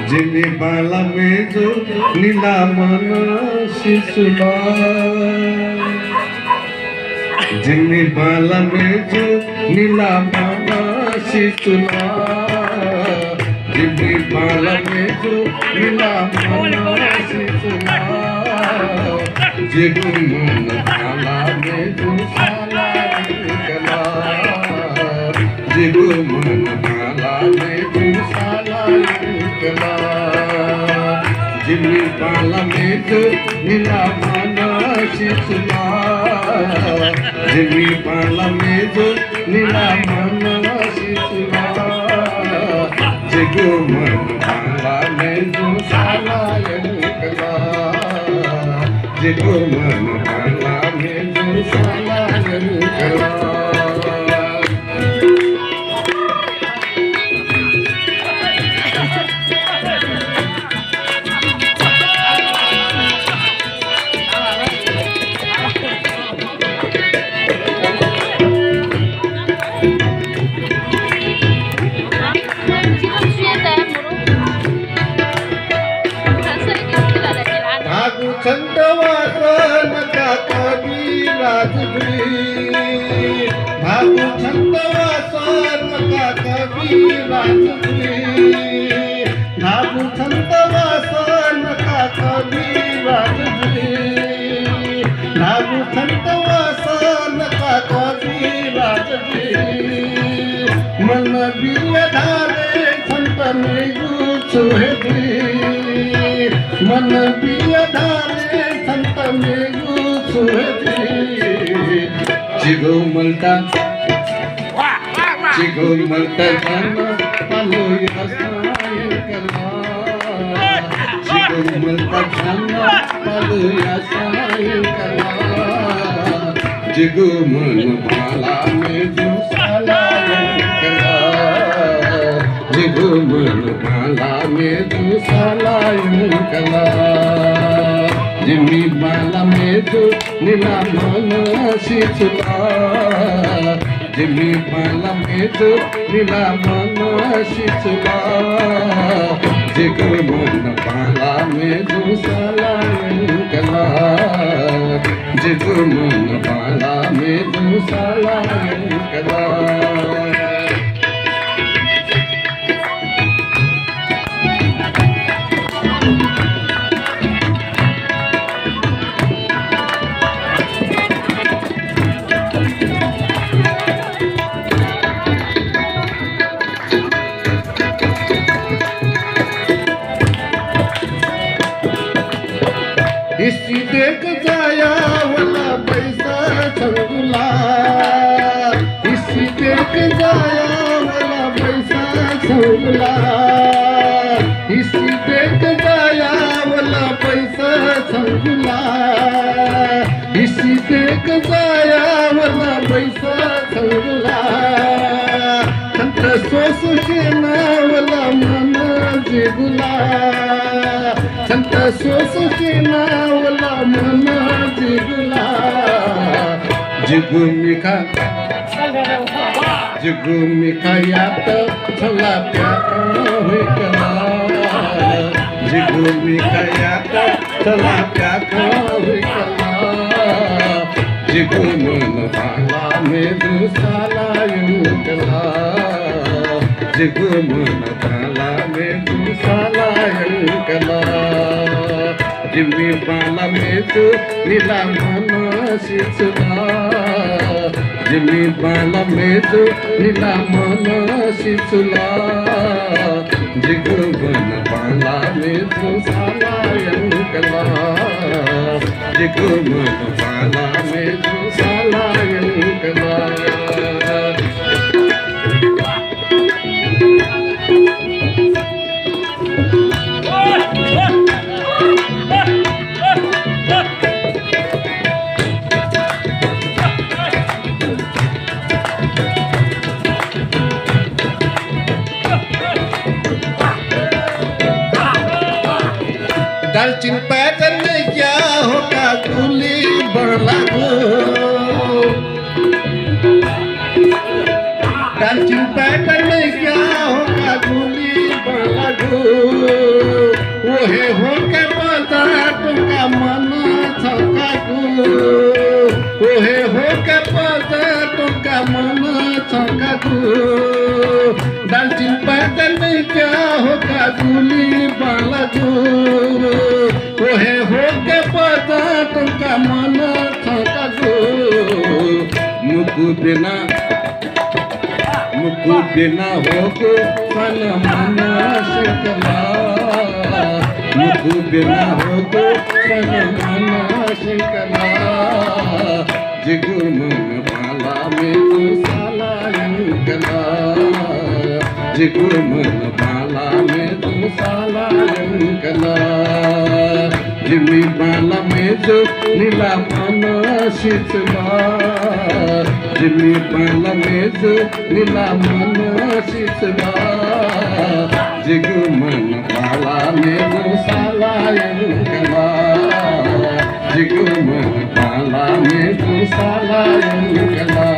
जिने बाला में जो नीला मन शिशुला, जिने बाला में जो नीला मन शिशुला, जिने बाला में जो नीला मन शिशुला, जिगु मन बाला में जो साला निकला, जिगु मन बाला में जो साला निकला, जिने बाला में जो नीला मन शिशुला, जिने बाला में जो नीला मन शिशुला, जिगु मन बाला में जो साला निकला, जिगु मन बाला में जो साला निकला। छंद वासन का कबीराजवी, भागु छंद वासन का कबीराजवी, भागु छंद वासन का कबीराजवी, भागु छंद वासन का कबीराजवी, मन बिया धारे संत में गुछुहेदी, मन बिया धारे संत में गुछुहेदी, जिगु मलता धन पालो यासायन कला, जिगु मलता धन पालो यासायन कला, जिगु मन बाला में जो साला कला, जिगु मन बाला में जो साला कला, जिमी बाला में जो नीला मन शिशुला, जिमी बाला में जो नीला मन शिशुला, जिगु मन बाला में जो साला कला, जिगु मन बाला में जो साला कला। इसी देख जाया वाला पैसा छंगुला, इसी देख जाया वाला पैसा छंगुला, इसी देख जाया वाला पैसा छंगुला, इसी देख जाया वाला पैसा छंगुला, संत सोस के नावला मन जिगुला, संत सोस के नावला मन जिगुला, जिगु मिखा यात छला प्यार होइकला, जिगु मिखा यात छला प्यार होइकला, जिगु मन बाला में जो साला निकला, जिगु मन बाला में जो साला निकला, जिमी बाला में जो नीला मन शिशुला, जिमी बाला में जो नीला मन शिशुला, जिगु मन बाला में जो साला निकला, जिगु मन बाला में जो साला निकला। दालचीन पैटर्न क्या होगा गुली बढ़ला गो, डांसिंग पैटर्न में क्या होगा गुली बाला गो ओहे होके बता तुमका मन थका गो ओहे होके बता तुमका मन थका गो डांसिंग पैटर्न में क्या होगा गुली बाला गो ओहे होके बता तुमका मन थका गो मुकु बिना होको फल मन शिकला मुकु बिना होको फल मन शिकला जिगुर मन बाला में तू साला अंकला जिगुर मन बाला में तू साला अंकला जिमी बाला में जो नीला मन शीतला जिमी बाला में जो नीला मन शीतला जिगु मन बाला में जो साला अंकला जिगु मन बाला में जो साला अंकला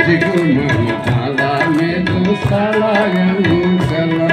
जिगु मन बाला में जो साला अंकला